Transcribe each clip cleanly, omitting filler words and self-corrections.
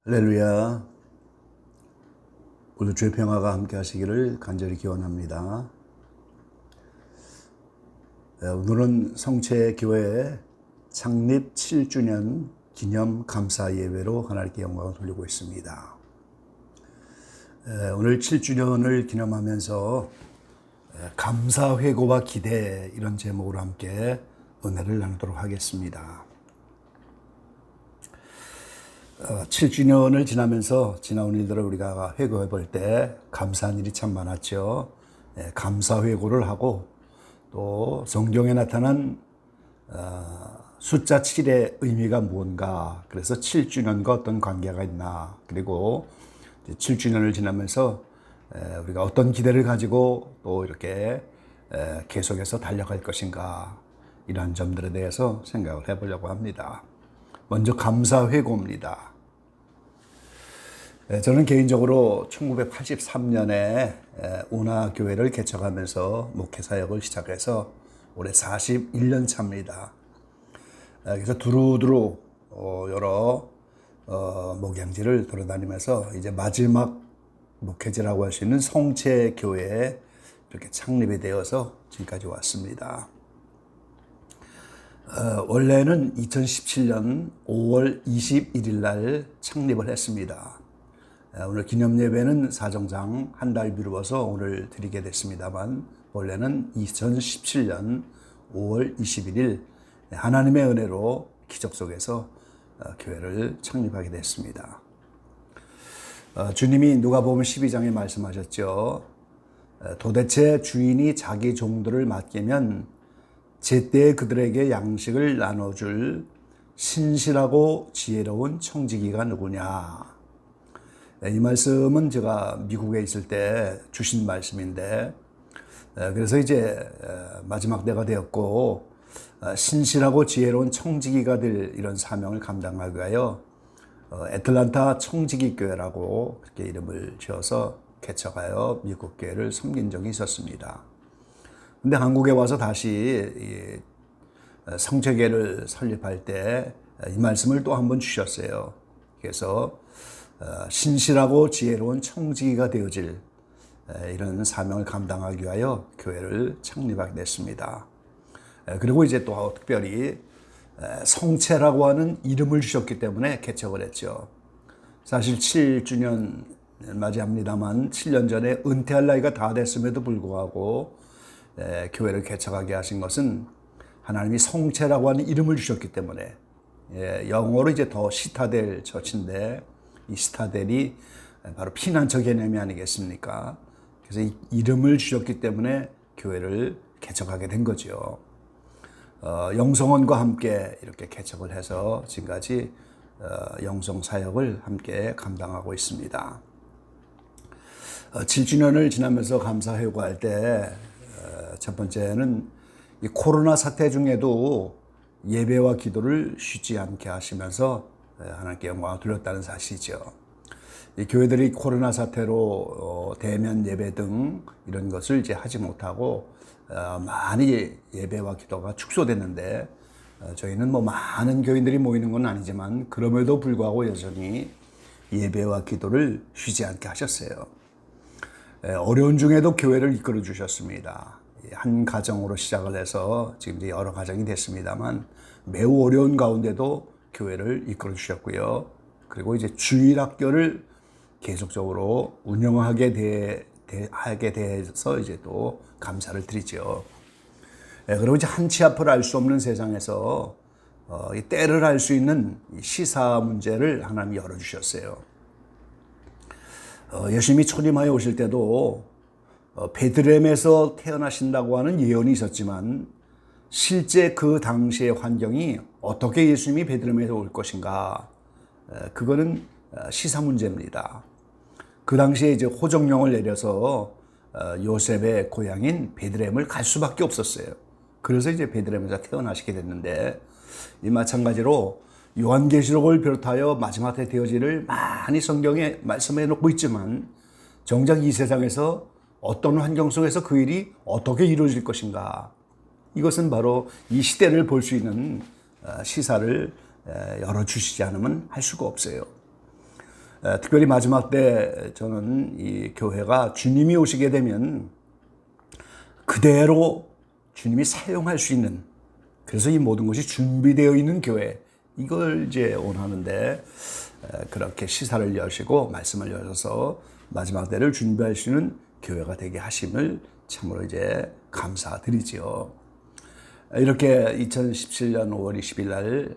할렐루야. 오늘 주의 평화가 함께 하시기를 간절히 기원합니다. 오늘은 성채교회 창립 7주년 기념 감사 예배로 하나님께 영광을 돌리고 있습니다. 오늘 7주년을 기념하면서 감사, 회고와 기대, 이런 제목으로 함께 은혜를 나누도록 하겠습니다. 7주년을 지나면서 지나온 일들을 우리가 회고해 볼 때 감사한 일이 참 많았죠. 감사 회고를 하고 또 성경에 나타난 숫자 7의 의미가 무언가, 그래서 7주년과 어떤 관계가 있나, 그리고 7주년을 지나면서 우리가 어떤 기대를 가지고 또 이렇게 계속해서 달려갈 것인가, 이러한 점들에 대해서 생각을 해보려고 합니다. 먼저 감사 회고입니다. 저는 개인적으로 1983년에 운하교회를 개척하면서 목회사역을 시작해서 올해 41년 차입니다. 그래서 두루두루 여러 목양지를 돌아다니면서 이제 마지막 목회지라고 할 수 있는 성채교회에 이렇게 창립이 되어서 지금까지 왔습니다. 원래는 2017년 5월 21일 날 창립을 했습니다. 오늘 기념 예배는 사정상 한 달 미루어서 오늘 드리게 됐습니다만, 원래는 2017년 5월 21일 하나님의 은혜로 기적 속에서 교회를 창립하게 됐습니다. 주님이 누가복음 12장에 말씀하셨죠. 도대체 주인이 자기 종들을 맡기면 제때 그들에게 양식을 나눠줄 신실하고 지혜로운 청지기가 누구냐. 이 말씀은 제가 미국에 있을 때 주신 말씀인데, 그래서 이제 마지막 때가 되었고 신실하고 지혜로운 청지기가 될 이런 사명을 감당하기 위하여 애틀란타 청지기 교회라고 그렇게 이름을 지어서 개척하여 미국 교회를 섬긴 적이 있었습니다. 근데 한국에 와서 다시 성채교회를 설립할 때 이 말씀을 또 한 번 주셨어요. 그래서 신실하고 지혜로운 청지기가 되어질 이런 사명을 감당하기 위하여 교회를 창립하게 됐습니다. 그리고 이제 또 특별히 성채라고 하는 이름을 주셨기 때문에 개척을 했죠. 사실 7주년 맞이합니다만 7년 전에 은퇴할 나이가 다 됐음에도 불구하고 교회를 개척하게 하신 것은 하나님이 성채라고 하는 이름을 주셨기 때문에, 영어로 이제 더 시타델 처치인데 이 시타델이 바로 피난처 개념이 아니겠습니까? 그래서 이 이름을 주셨기 때문에 교회를 개척하게 된 거죠. 영성원과 함께 이렇게 개척을 해서 지금까지 영성 사역을 함께 감당하고 있습니다. 7주년을 지나면서 감사 회고할 때 첫 번째는 이 코로나 사태 중에도 예배와 기도를 쉬지 않게 하시면서 하나님께 영광을 돌렸다는 사실이죠. 이 교회들이 코로나 사태로 대면 예배 등 이런 것을 이제 하지 못하고 많이 예배와 기도가 축소됐는데, 저희는 뭐 많은 교인들이 모이는 건 아니지만 그럼에도 불구하고 여전히 예배와 기도를 쉬지 않게 하셨어요. 어려운 중에도 교회를 이끌어 주셨습니다. 한 가정으로 시작을 해서 지금 이제 여러 가정이 됐습니다만 매우 어려운 가운데도 교회를 이끌어 주셨고요. 그리고 이제 주일학교를 계속적으로 운영하게 돼서 이제 또 감사를 드리죠. 그리고 이제 한치 앞을 알 수 없는 세상에서 이 때를 알 수 있는 시사 문제를 하나님이 열어주셨어요. 예수님이 초림하여 오실 때도 베들레헴에서 태어나신다고 하는 예언이 있었지만 실제 그 당시의 환경이 어떻게 예수님이 베들레헴에서 올 것인가, 그거는 시사 문제입니다. 그 당시에 이제 호정령을 내려서 요셉의 고향인 베들레헴을 갈 수밖에 없었어요. 그래서 이제 베들레헴에서 태어나시게 됐는데, 이 마찬가지로 요한계시록을 비롯하여 마지막 때 되어지를 많이 성경에 말씀해 놓고 있지만 정작 이 세상에서 어떤 환경 속에서 그 일이 어떻게 이루어질 것인가, 이것은 바로 이 시대를 볼 수 있는 시사를 열어주시지 않으면 할 수가 없어요. 특별히 마지막 때 저는 이 교회가 주님이 오시게 되면 그대로 주님이 사용할 수 있는, 그래서 이 모든 것이 준비되어 있는 교회, 이걸 이제 원하는데, 그렇게 시사를 여시고 말씀을 여셔서 마지막 때를 준비할 수 있는 교회가 되게 하심을 참으로 이제 감사드리지요. 이렇게 2017년 5월 20일 날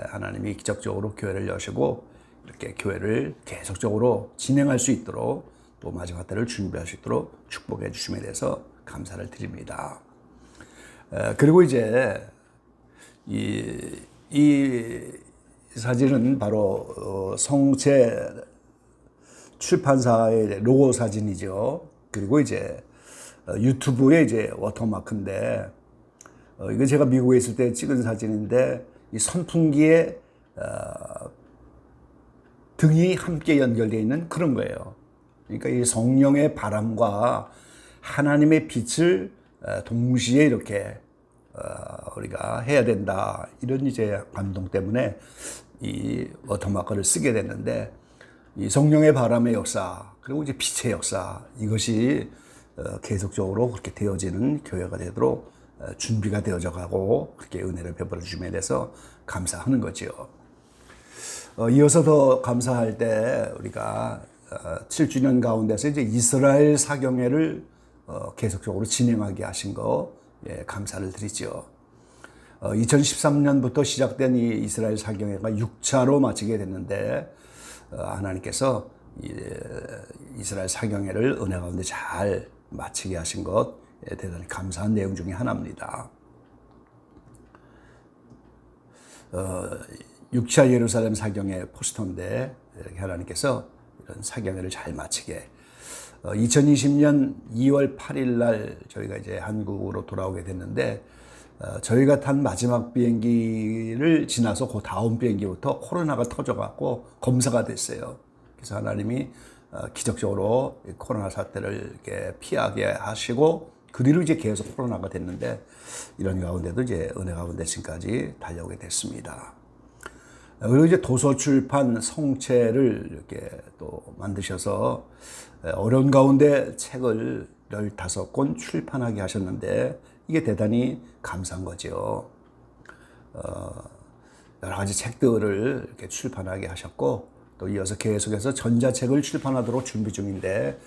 하나님이 기적적으로 교회를 여시고 이렇게 교회를 계속적으로 진행할 수 있도록, 또 마지막 때를 준비할 수 있도록 축복해 주심에 대해서 감사를 드립니다. 그리고 이제 이 사진은 바로 성체 출판사의 로고 사진이죠. 그리고 이제 유튜브의 이제 워터마크인데, 이거 제가 미국에 있을 때 찍은 사진인데, 이 선풍기에 등이 함께 연결되어 있는 그런 거예요. 그러니까 이 성령의 바람과 하나님의 빛을 동시에 이렇게 우리가 해야 된다, 이런 이제 감동 때문에 이 워터마크를 쓰게 됐는데, 이 성령의 바람의 역사, 그리고 이제 빛의 역사, 이것이 계속적으로 그렇게 되어지는 교회가 되도록 준비가 되어져 가고, 그렇게 은혜를 베풀어 주심에 대해서 감사하는 거지요. 이어서 더 감사할 때 우리가 7주년 가운데서 이제 이스라엘 사경회를 계속적으로 진행하게 하신 거, 감사를 드리죠. 2013년부터 시작된 이 이스라엘 사경회가 6차로 마치게 됐는데, 하나님께서 이스라엘 사경회를 은혜 가운데 잘 마치게 하신 것, 대단히 감사한 내용 중에 하나입니다. 6차 예루살렘 사경회 포스터인데, 이렇게 하나님께서 이런 사경회를 잘 마치게, 2020년 2월 8일 날 저희가 이제 한국으로 돌아오게 됐는데, 저희가 탄 마지막 비행기를 지나서 그 다음 비행기부터 코로나가 터져갖고 검사가 됐어요. 그래서 하나님이 기적적으로 코로나 사태를 이렇게 피하게 하시고, 그 뒤로 이제 계속 코로나가 됐는데, 이런 가운데도 이제 은혜 가운데 지금까지 달려오게 됐습니다. 그리고 이제 도서 출판 성체를 이렇게 또 만드셔서 어려운 가운데 책을 15권 출판하게 하셨는데, 이게 대단히 감사한 거죠. 여러 가지 책들을 이렇게 출판하게 하셨고, 또 이어서 계속해서 전자책을 출판하도록 준비 중인데,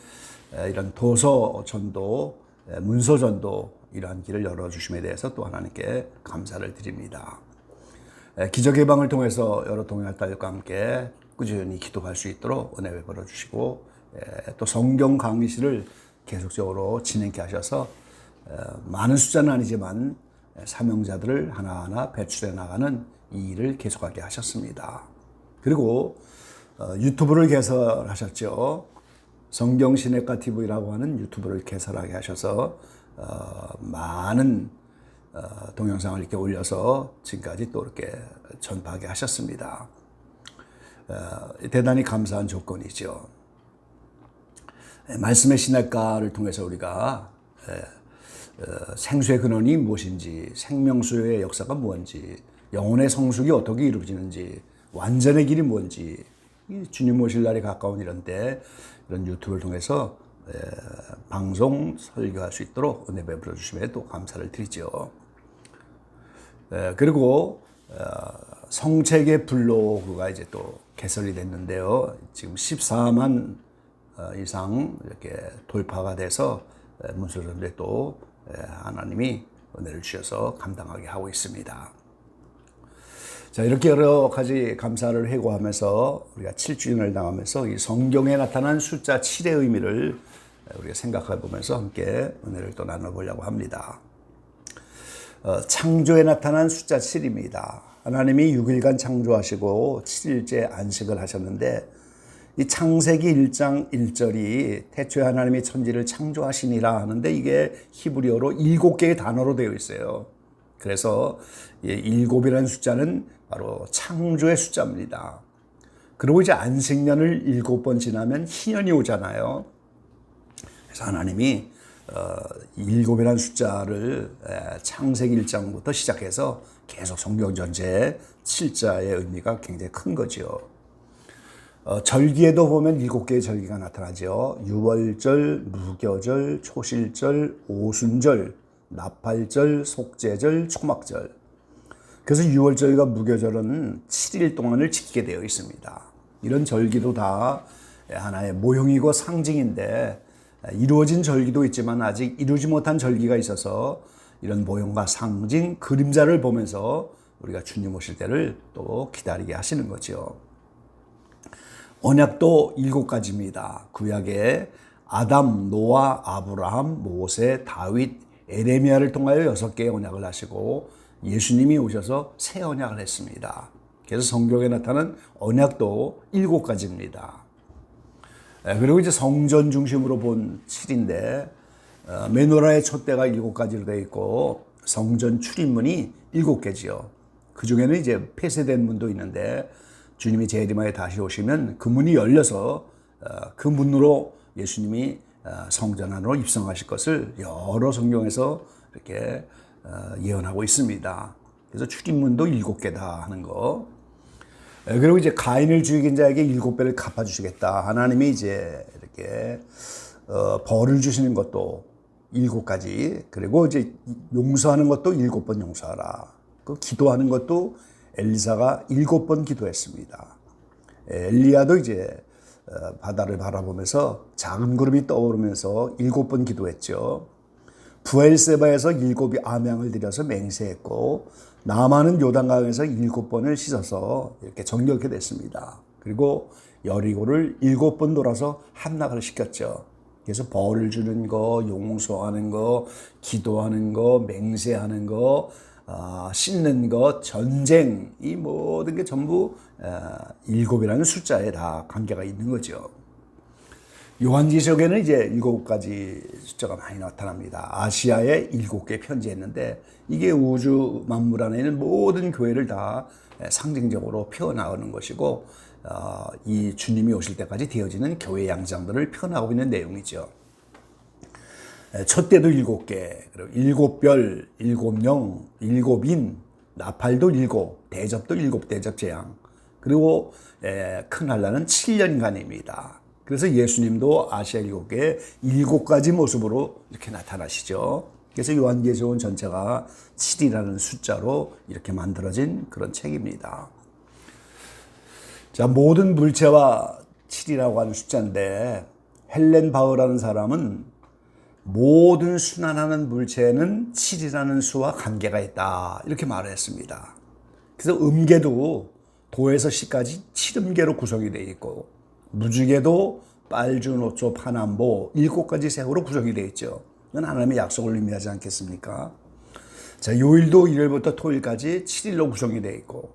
이런 도서 전도, 문서 전도, 이러한 길을 열어주심에 대해서 또 하나님께 감사를 드립니다. 기적의 방을 통해서 여러 동역자들과 함께 꾸준히 기도할 수 있도록 은혜 베풀어 주시고, 또 성경 강의실을 계속적으로 진행케 하셔서 많은 숫자는 아니지만 사명자들을 하나하나 배출해 나가는 이 일을 계속하게 하셨습니다. 그리고 유튜브를 개설하셨죠. 성경 시네카 TV라고 하는 유튜브를 개설하게 하셔서 많은 동영상을 이렇게 올려서 지금까지 또 이렇게 전파하게 하셨습니다. 대단히 감사한 조건이죠. 말씀의 시냇가를 통해서 우리가 생수의 근원이 무엇인지, 생명수의 역사가 무엇인지, 영혼의 성숙이 어떻게 이루어지는지, 완전의 길이 뭔지, 주님 오실 날이 가까운 이런 때 이런 유튜브를 통해서 방송 설교할 수 있도록 은혜 베풀어 주심에 또 감사를 드리죠. 그리고 성책의 블로그가 이제 또 개설이 됐는데요. 지금 14만 이상 이렇게 돌파가 돼서 문서전도에 또 하나님이 은혜를 주셔서 감당하게 하고 있습니다. 자, 이렇게 여러 가지 감사를 회고하면서 우리가 7주년을 당하면서 이 성경에 나타난 숫자 7의 의미를 우리가 생각해 보면서 함께 은혜를 또 나눠보려고 합니다. 창조에 나타난 숫자 7입니다. 하나님이 6일간 창조하시고 7일째 안식을 하셨는데, 이 창세기 1장 1절이 태초에 하나님이 천지를 창조하시니라 하는데, 이게 히브리어로 7개의 단어로 되어 있어요. 그래서 7이라는 숫자는 바로 창조의 숫자입니다. 그리고 이제 안식년을 7번 지나면 희년이 오잖아요. 그래서 하나님이 7이라는 숫자를 창세기 1장부터 시작해서 계속 성경 전체에 7자의 의미가 굉장히 큰 거죠. 절기에도 보면 7개의 절기가 나타나죠. 유월절, 무교절, 초실절, 오순절, 나팔절, 속죄절, 초막절. 그래서 유월절과 무교절은 7일 동안을 지키게 되어 있습니다. 이런 절기도 다 하나의 모형이고 상징인데 이루어진 절기도 있지만 아직 이루지 못한 절기가 있어서 이런 모형과 상징, 그림자를 보면서 우리가 주님 오실 때를 또 기다리게 하시는 거죠. 언약도 7가지입니다. 구약에 아담, 노아, 아브라함, 모세, 다윗, 에레미야를 통하여 6개의 언약을 하시고 예수님이 오셔서 새 언약을 했습니다. 그래서 성경에 나타난 언약도 7가지입니다. 그리고 이제 성전 중심으로 본 7인데 메노라의 촛대가 7가지로 되어 있고 성전 출입문이 7개지요. 그 중에는 이제 폐쇄된 문도 있는데 주님이 재림하에 다시 오시면 그 문이 열려서 그 문으로 예수님이 성전 안으로 입성하실 것을 여러 성경에서 이렇게 예언하고 있습니다. 그래서 출입문도 7개다 하는 거. 그리고 이제 가인을 죽인 자에게 7배를 갚아주시겠다. 하나님이 이제 이렇게 벌을 주시는 것도 7가지. 그리고 이제 용서하는 것도 7번 용서하라. 그 기도하는 것도 엘리사가 7번 기도했습니다. 엘리야도 이제 바다를 바라보면서 작은 구름이 떠오르면서 7번 기도했죠. 부엘세바에서 7이 암양을 들여서 맹세했고 나만은 요단강에서 7번을 씻어서 이렇게 정결케 됐습니다. 그리고 여리고를 7번 돌아서 함락을 시켰죠. 그래서 벌을 주는 거, 용서하는 거, 기도하는 거, 맹세하는 거, 씻는 것, 전쟁, 이 모든 게 전부 7이라는 숫자에 다 관계가 있는 거죠. 요한지석에는 이제 7가지 숫자가 많이 나타납니다. 아시아에 7개 편지했는데 이게 우주 만물 안에 있는 모든 교회를 다 상징적으로 표현하는 것이고 이 주님이 오실 때까지 되어지는 교회 양장들을 표현하고 있는 내용이죠. 촛대도 7개, 그리고 7별, 7영, 7인, 나팔도 7, 대접도 7대접 재앙, 그리고 큰 한라는 7년간입니다. 그래서 예수님도 아시아 7개의 7가지 모습으로 이렇게 나타나시죠. 그래서 요한계시록 전체가 7이라는 숫자로 이렇게 만들어진 그런 책입니다. 자, 모든 물체와 7이라고 하는 숫자인데 헬렌 바흐라는 사람은 모든 순환하는 물체는 7이라는 수와 관계가 있다 이렇게 말을 했습니다. 그래서 음계도 도에서 시까지 7음계로 구성이 되어 있고 무지개도 빨주, 노초, 파남보 7가지 색으로 구성이 되어 있죠. 이건 하나님의 약속을 의미하지 않겠습니까? 자, 요일도 일요일부터 토요일까지 7일로 구성이 되어 있고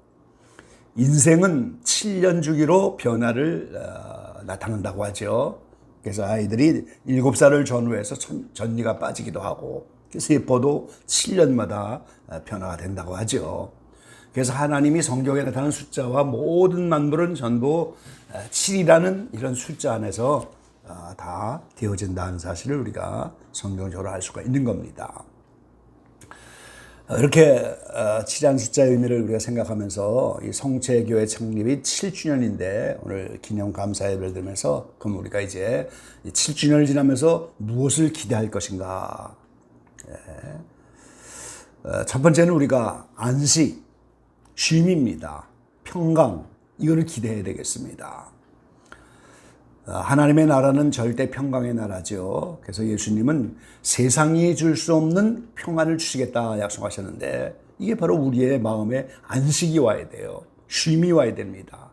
인생은 7년 주기로 변화를 나타난다고 하죠. 그래서 아이들이 7살을 전후해서 전리가 빠지기도 하고 세포도 7년마다 변화가 된다고 하죠. 그래서 하나님이 성경에 나타나는 숫자와 모든 만물은 전부 7이라는 이런 숫자 안에서 다 되어진다는 사실을 우리가 성경적으로 알 수가 있는 겁니다. 이렇게 7이라는 숫자의 의미를 우리가 생각하면서 이 성체교회 창립이 7주년인데 오늘 기념 감사 예배를 드리면서 그럼 우리가 이제 7주년을 지나면서 무엇을 기대할 것인가? 첫 번째는 우리가 안식, 쉼입니다. 평강, 이거를 기대해야 되겠습니다. 하나님의 나라는 절대 평강의 나라죠. 그래서 예수님은 세상이 줄 수 없는 평안을 주시겠다 약속하셨는데 이게 바로 우리의 마음에 안식이 와야 돼요. 쉼이 와야 됩니다.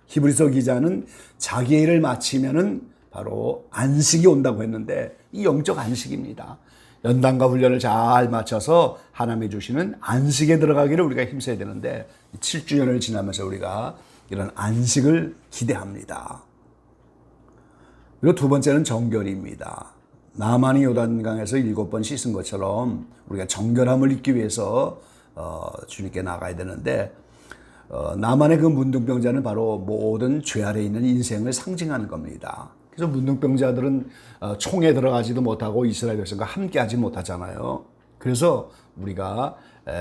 히브리서 기자는 자기의 일을 마치면은 바로 안식이 온다고 했는데 이 영적 안식입니다. 연단과 훈련을 잘 마쳐서 하나님이 주시는 안식에 들어가기를 우리가 힘써야 되는데 7주년을 지나면서 우리가 이런 안식을 기대합니다. 그리고 두 번째는 정결입니다. 나만이 요단강에서 7번 씻은 것처럼 우리가 정결함을 잊기 위해서 주님께 나가야 되는데 나만의 그 문둥병자는 바로 모든 죄 아래 있는 인생을 상징하는 겁니다. 그래서 문둥병자들은 총에 들어가지도 못하고 이스라엘 백성과 함께하지 못하잖아요. 그래서 우리가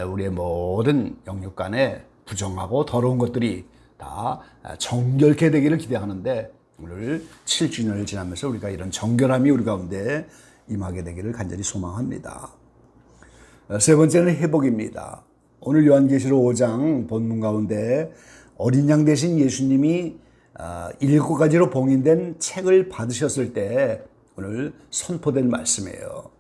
우리의 모든 영육간에 부정하고 더러운 것들이 다 정결케 되기를 기대하는데 오늘 7주년을 지나면서 우리가 이런 정결함이 우리 가운데 임하게 되기를 간절히 소망합니다. 세 번째는 회복입니다. 오늘 요한계시록 5장 본문 가운데 어린 양 대신 예수님이 7가지로 봉인된 책을 받으셨을 때 오늘 선포될 말씀이에요.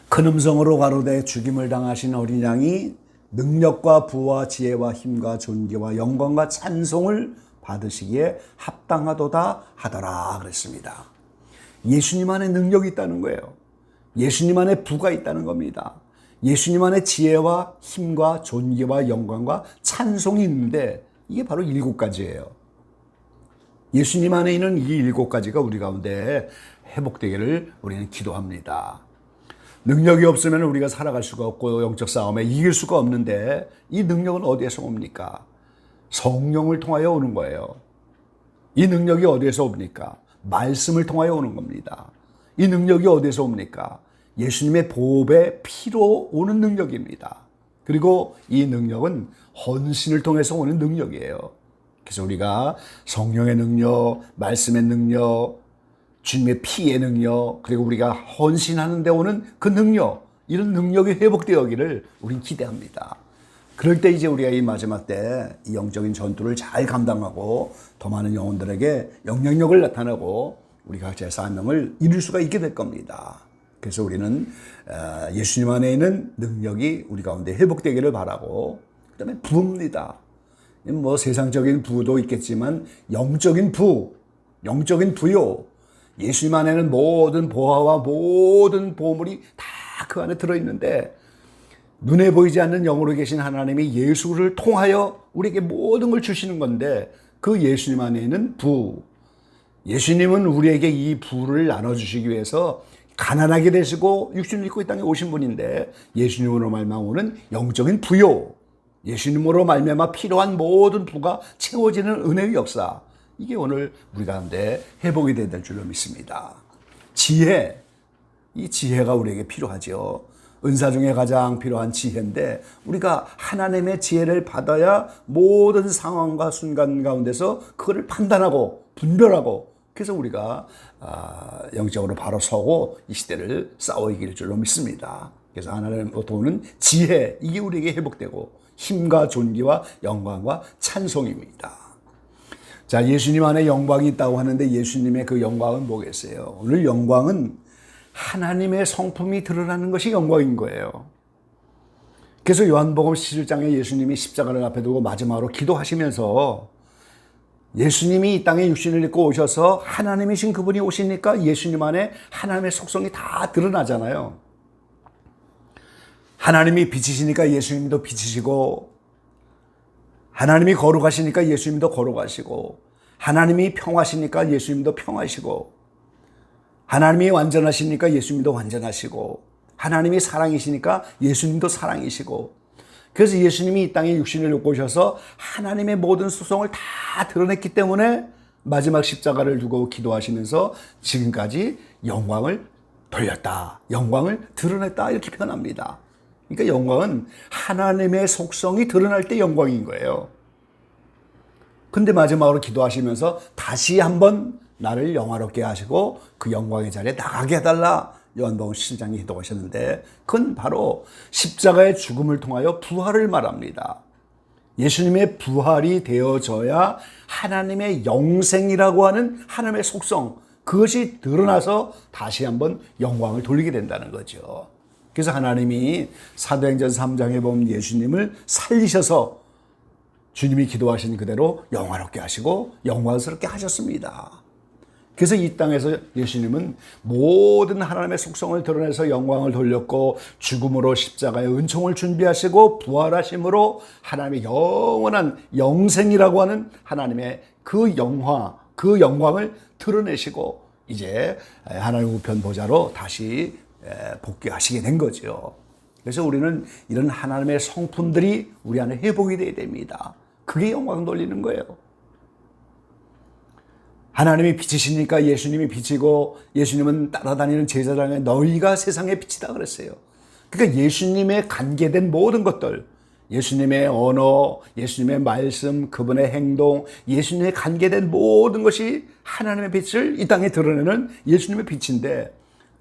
큰 음성으로 가로되 죽임을 당하신 어린 양이 능력과 부와 지혜와 힘과 존귀와 영광과 찬송을 받으시기에 합당하도다 하더라 그랬습니다. 예수님 안에 능력이 있다는 거예요. 예수님 안에 부가 있다는 겁니다. 예수님 안에 지혜와 힘과 존귀와 영광과 찬송이 있는데 이게 바로 7가지예요. 예수님 안에 있는 이 7가지가 우리 가운데 회복되기를 우리는 기도합니다. 능력이 없으면 우리가 살아갈 수가 없고 영적 싸움에 이길 수가 없는데 이 능력은 어디에서 옵니까? 성령을 통하여 오는 거예요. 이 능력이 어디에서 옵니까? 말씀을 통하여 오는 겁니다. 이 능력이 어디에서 옵니까? 예수님의 보혈의 피로 오는 능력입니다. 그리고 이 능력은 헌신을 통해서 오는 능력이에요. 그래서 우리가 성령의 능력, 말씀의 능력, 주님의 피의 능력, 그리고 우리가 헌신하는 데 오는 그 능력, 이런 능력이 회복되어기를 우린 기대합니다. 그럴 때 이제 우리가 이 마지막 때 이 영적인 전투를 잘 감당하고 더 많은 영혼들에게 영향력을 나타내고 우리가 각자의 사명을 이룰 수가 있게 될 겁니다. 그래서 우리는 예수님 안에 있는 능력이 우리 가운데 회복되기를 바라고, 그 다음에 부입니다. 뭐 세상적인 부도 있겠지만 영적인 부, 영적인 부요. 예수님 안에는 모든 보화와 모든 보물이 다 그 안에 들어있는데 눈에 보이지 않는 영으로 계신 하나님이 예수를 통하여 우리에게 모든 걸 주시는 건데 그 예수님 안에 있는 부, 예수님은 우리에게 이 부를 나눠주시기 위해서 가난하게 되시고 육신을 입고 이 땅에 오신 분인데 예수님으로 말미암아 오는 영적인 부요, 예수님으로 말미암아 필요한 모든 부가 채워지는 은혜의 역사, 이게 오늘 우리 가운데 회복이 될 줄로 믿습니다. 지혜, 이 지혜가 우리에게 필요하죠. 은사 중에 가장 필요한 지혜인데 우리가 하나님의 지혜를 받아야 모든 상황과 순간 가운데서 그거를 판단하고 분별하고, 그래서 우리가 영적으로 바로 서고 이 시대를 싸워 이길 줄로 믿습니다. 그래서 하나님으로부터 오는 지혜, 이게 우리에게 회복되고 힘과 존귀와 영광과 찬송입니다. 자, 예수님 안에 영광이 있다고 하는데 예수님의 그 영광은 뭐겠어요? 오늘 영광은 하나님의 성품이 드러나는 것이 영광인 거예요. 그래서 요한복음 17장에 예수님이 십자가를 앞에 두고 마지막으로 기도하시면서 예수님이 이 땅에 육신을 입고 오셔서 하나님이신 그분이 오시니까 예수님 안에 하나님의 속성이 다 드러나잖아요. 하나님이 빛이시니까 예수님도 빛이시고, 하나님이 거룩하시니까 예수님도 거룩하시고, 하나님이 평화시니까 예수님도 평화시고, 하나님이 완전하시니까 예수님도 완전하시고, 하나님이 사랑이시니까 예수님도 사랑이시고, 그래서 예수님이 이 땅에 육신을 입고 오셔서 하나님의 모든 수성을 다 드러냈기 때문에 마지막 십자가를 두고 기도하시면서 지금까지 영광을 돌렸다, 영광을 드러냈다, 이렇게 표현합니다. 그러니까 영광은 하나님의 속성이 드러날 때 영광인 거예요. 근데 마지막으로 기도하시면서 다시 한번 나를 영화롭게 하시고 그 영광의 자리에 나가게 해달라, 요한복음 17장에 기도하셨는데 그건 바로 십자가의 죽음을 통하여 부활을 말합니다. 예수님의 부활이 되어져야 하나님의 영생이라고 하는 하나님의 속성, 그것이 드러나서 다시 한번 영광을 돌리게 된다는 거죠. 그래서 하나님이 사도행전 3장에 보면 예수님을 살리셔서 주님이 기도하신 그대로 영화롭게 하시고 영광스럽게 하셨습니다. 그래서 이 땅에서 예수님은 모든 하나님의 속성을 드러내서 영광을 돌렸고, 죽음으로 십자가의 은총을 준비하시고 부활하심으로 하나님의 영원한 영생이라고 하는 하나님의 그 영화, 그 영광을 드러내시고 이제 하나님 우편 보좌로 다시 복귀하시게 된 거죠. 그래서 우리는 이런 하나님의 성품들이 우리 안에 회복이 되어야 됩니다. 그게 영광 돌리는 거예요. 하나님이 빛이시니까 예수님이 빛이고, 예수님은 따라다니는 제자들에게 너희가 세상의 빛이다 그랬어요. 그러니까 예수님에 관계된 모든 것들, 예수님의 언어, 예수님의 말씀, 그분의 행동, 예수님의 관계된 모든 것이 하나님의 빛을 이 땅에 드러내는 예수님의 빛인데,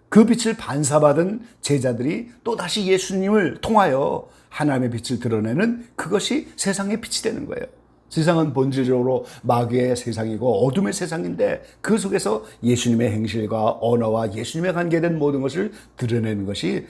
그 빛을 반사받은 제자들이 또다시 예수님을 통하여 하나님의 빛을 드러내는 그것이 세상의 빛이 되는 거예요. 세상은 본질적으로 마귀의 세상이고 어둠의 세상인데, 그 속에서 예수님의 행실과 언어와 예수님의 관계된 모든 것을 드러내는 것이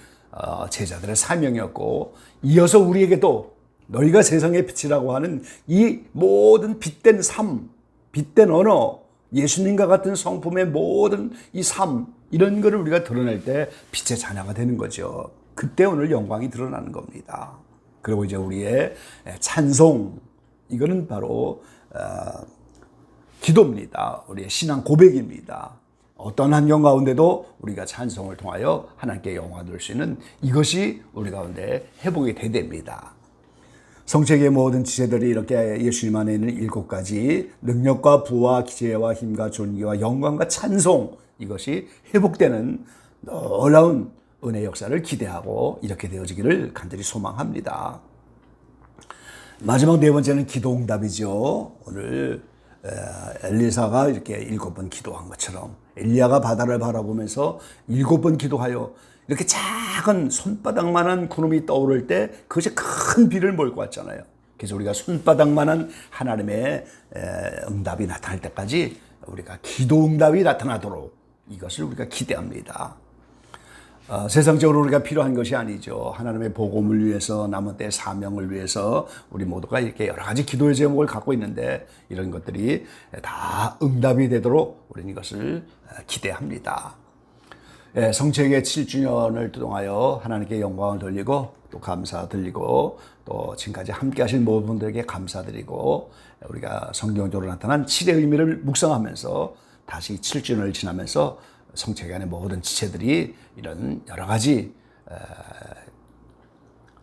제자들의 사명이었고, 이어서 우리에게도 너희가 세상의 빛이라고 하는 이 모든 빛된 삶, 빛된 언어, 예수님과 같은 성품의 모든 이 삶, 이런 거를 우리가 드러낼 때 빛의 자녀가 되는 거죠. 그때 오늘 영광이 드러나는 겁니다. 그리고 이제 우리의 찬송, 이거는 바로 기도입니다. 우리의 신앙 고백입니다. 어떤 환경 가운데도 우리가 찬송을 통하여 하나님께 영광을 돌릴 수 있는 이것이 우리 가운데 회복이 됩니다. 성책의 모든 지체들이 이렇게 예수님 안에 있는 7가지 능력과 부와 지혜와 힘과 존귀와 영광과 찬송, 이것이 회복되는 놀라운 은혜 역사를 기대하고 이렇게 되어지기를 간절히 소망합니다. 마지막 4번째는 기도응답이죠. 오늘 엘리사가 이렇게 7번 기도한 것처럼 엘리야가 바다를 바라보면서 7번 기도하여 이렇게 작은 손바닥만한 구름이 떠오를 때 그것이 큰 비를 몰고 왔잖아요. 그래서 우리가 손바닥만한 하나님의 응답이 나타날 때까지 우리가 기도응답이 나타나도록 이것을 우리가 기대합니다. 세상적으로 우리가 필요한 것이 아니죠. 하나님의 복음을 위해서, 남은 때의 사명을 위해서 우리 모두가 이렇게 여러 가지 기도의 제목을 갖고 있는데, 이런 것들이 다 응답이 되도록 우리는 이것을 기대합니다. 성책의 7주년을 통하여 하나님께 영광을 돌리고 또 감사 드리고, 또 지금까지 함께 하신 모든 분들에게 감사드리고, 우리가 성경적으로 나타난 7의 의미를 묵상하면서 다시 7주년을 지나면서 성책의 안에 모든 지체들이 이런 여러 가지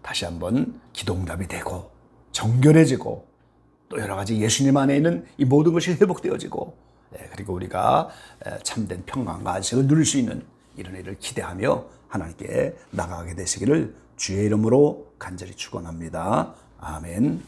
다시 한번 기도응답이 되고 정결해지고, 또 여러 가지 예수님 안에 있는 이 모든 것이 회복되어지고, 그리고 우리가 참된 평강과 안식을 누릴 수 있는 이런 일을 기대하며 하나님께 나가게 되시기를 주의 이름으로 간절히 축원합니다. 아멘.